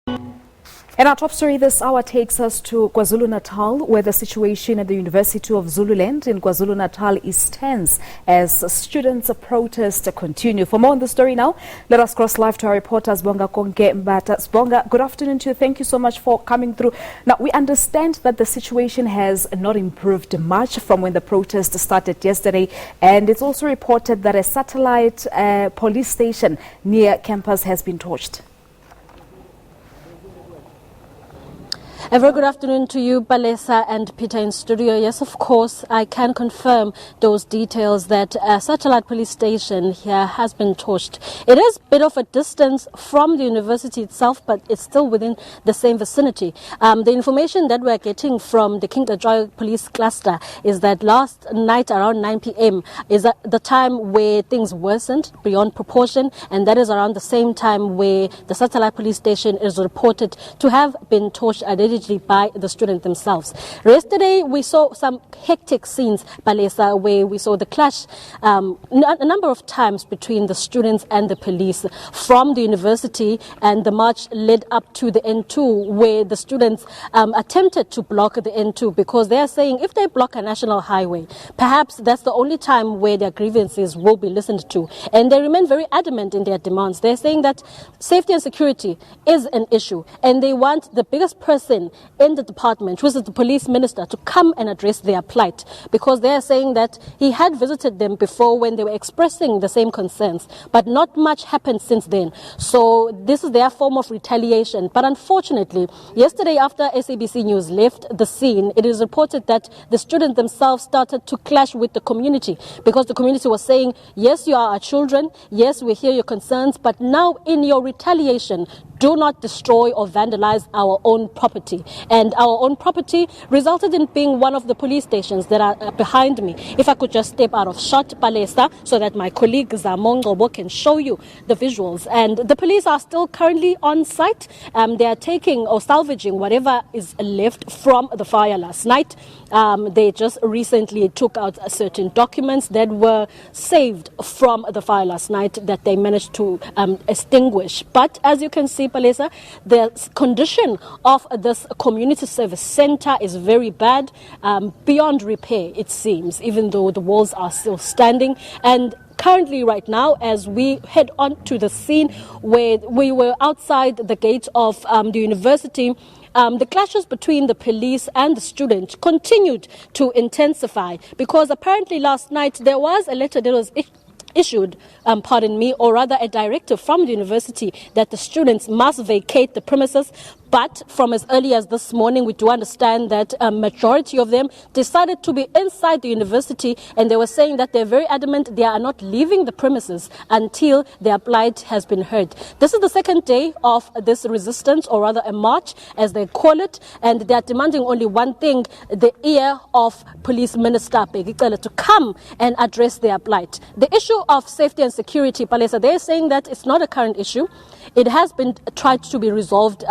And our top story this hour takes us to KwaZulu-Natal, where the situation at the University of Zululand in KwaZulu-Natal is tense as students' protests continue. For more on the story now, let us cross live to our reporter Sbongakonke Mbatha. Sbonga, good afternoon to you. Thank you so much for coming through. Now, we understand that the situation has not improved much from when the protest started yesterday, and it's also reported that a satellite police station near campus has been torched. A very good afternoon to you, Balesa and Peter in studio. Yes, of course, I can confirm those details that a satellite police station here has been torched. It is a bit of a distance from the university itself, but it's still within the same vicinity. The information that we're getting from the King Cetshwayo police cluster is that last night around 9 p.m. is the time where things worsened beyond proportion, and that is around the same time where the satellite police station is reported to have been torched by the students themselves. Yesterday, we saw some hectic scenes, Balesa, where we saw the clash a number of times between the students and the police from the university, and the march led up to the N2, where the students attempted to block the N2 because they are saying if they block a national highway, perhaps that's the only time where their grievances will be listened to. And they remain very adamant in their demands. They're saying that safety and security is an issue, and they want the biggest person in the department, which is the police minister, to come and address their plight, because they are saying that he had visited them before when they were expressing the same concerns, but not much happened since then. So this is their form of retaliation. But unfortunately, yesterday after SABC News left the scene, it is reported that the students themselves started to clash with the community, because the community was saying, yes, you are our children, yes, we hear your concerns, but now in your retaliation, do not destroy or vandalize our own property. And our own property resulted in being one of the police stations that are behind me. If I could just step out of shot, Balesa, so that my colleague Zamong can show you the visuals. And the police are still currently on site. They are taking or salvaging whatever is left from the fire last night. They just recently took out certain documents that were saved from the fire last night that they managed to extinguish. But as you can see, Palesa, the condition of this community service center is very bad, beyond repair, it seems, even though the walls are still standing. And currently, right now, as we head on to the scene where we were outside the gate of the university, the clashes between the police and the students continued to intensify, because apparently last night there was a letter that was issued, or rather a directive from the university that the students must vacate the premises. But from as early as this morning, we do understand that a majority of them decided to be inside the university, and they were saying that they're very adamant they are not leaving the premises until their plight has been heard. This is the second day of this resistance, or rather a march, as they call it, and they are demanding only one thing: the ear of Police Minister Begicele to come and address their plight. The issue of safety and security, Palesa, they're saying that it's not a current issue. It has been tried to be resolved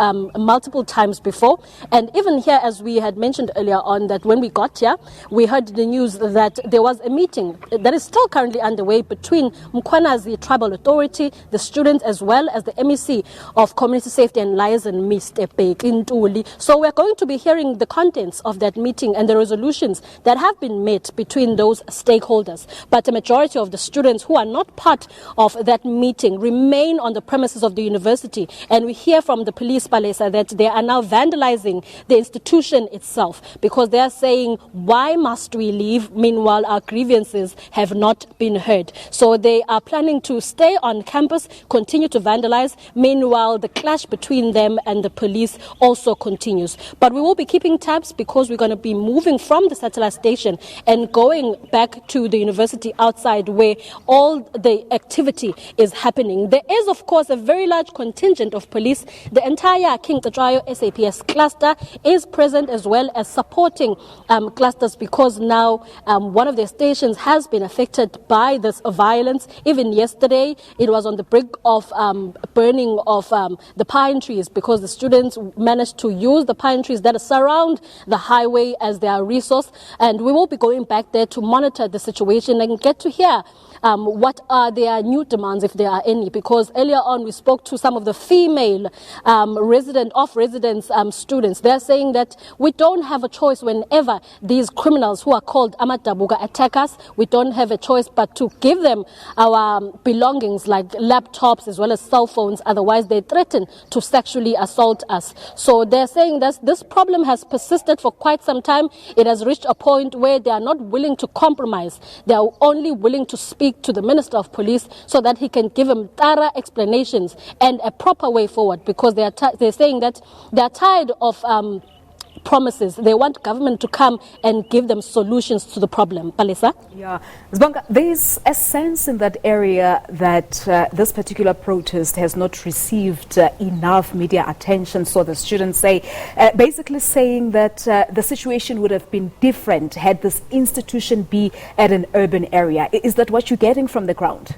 multiple times before. And even here, as we had mentioned earlier on, that when we got here, we heard the news that there was a meeting that is still currently underway between Mkhwanazi Tribal Authority, the students, as well as the MEC of Community Safety and Liaison, Mr. Bekintuli. So we're going to be hearing the contents of that meeting and the resolutions that have been made between those stakeholders. But the majority of the students who are not part of that meeting remain on the premises of the university. And we hear from the police, Palesa, that they are now vandalizing the institution itself, because they are saying, why must we leave? Meanwhile, our grievances have not been heard. So they are planning to stay on campus, continue to vandalize. Meanwhile, the clash between them and the police also continues. But we will be keeping tabs, because we're going to be moving from the satellite station and going back to the university outside where all the activity is happening. There is, of course, a very large contingent of police. The entire King Cetshwayo SAPS cluster is present, as well as supporting clusters, because now one of their stations has been affected by this violence. Even yesterday, it was on the brink of burning of the pine trees, because the students managed to use the pine trees that surround the highway as their resource. And we will be going back there to monitor the situation and get to hear what are their new demands, if there are any, because earlier on we spoke to some of the female residents students. They're saying that we don't have a choice whenever these criminals who are called amadabuga attack us. We don't have a choice but to give them our belongings like laptops as well as cell phones, otherwise they threaten to sexually assault us. So they're saying that this problem has persisted for quite some time. It has reached a point where they are not willing to compromise. They are only willing to speak to the Minister of Police so that he can give them thorough explanations and a proper way forward, because they're saying that they're tired of promises. They want government to come and give them solutions to the problem. Palesa? Yeah. Sbonga, there's a sense in that area that this particular protest has not received enough media attention, so the students say, basically saying that the situation would have been different had this institution be at an urban area. Is that what you're getting from the ground?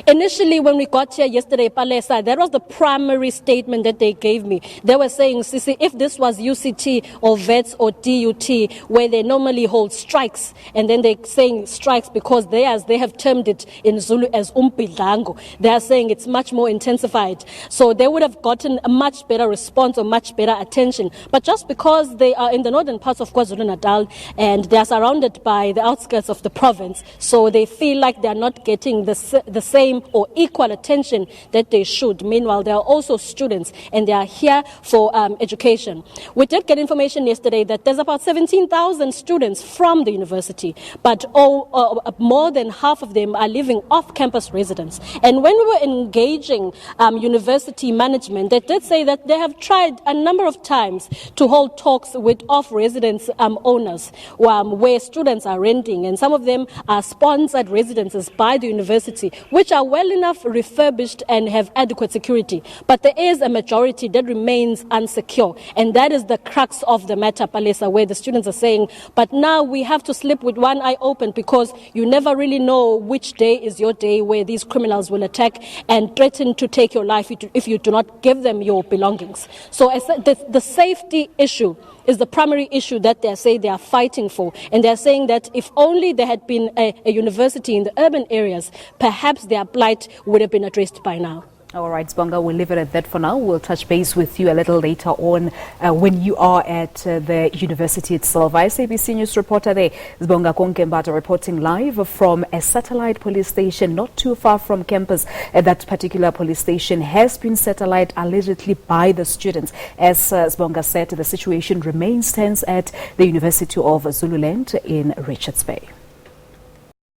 Initially, when we got here yesterday, Palesa, that was the primary statement that they gave me. They were saying, Sisi, if this was UCT or VETS or DUT, where they normally hold strikes, and then they're saying strikes because they have termed it in Zulu as umpidlango. They are saying it's much more intensified. So they would have gotten a much better response or much better attention. But just because they are in the northern parts of KwaZulu-Natal and they are surrounded by the outskirts of the province, so they feel like they are not getting the same or equal attention that they should. Meanwhile, there are also students and they are here for education. We did get information yesterday that there's about 17,000 students from the university, but more than half of them are living off-campus residence. And when we were engaging university management, they did say that they have tried a number of times to hold talks with off-residence owners where students are renting, and some of them are sponsored residences by the university, which are well enough refurbished and have adequate security. But there is a majority that remains unsecure, and that is the crux of the matter, Palesa, where the students are saying, but now we have to sleep with one eye open, because you never really know which day is your day where these criminals will attack and threaten to take your life if you do not give them your belongings. So the safety issue is the primary issue that they say they are fighting for. And they're saying that if only there had been a university in the urban areas, perhaps their plight would have been addressed by now. All right, Sbonga, we'll leave it at that for now. We'll touch base with you a little later on when you are at the university itself. Our SABC News reporter there, Sbongakonke Mbatha, reporting live from a satellite police station not too far from campus. That particular police station has been satellite allegedly by the students. As Sbonga said, the situation remains tense at the University of Zululand in Richards Bay.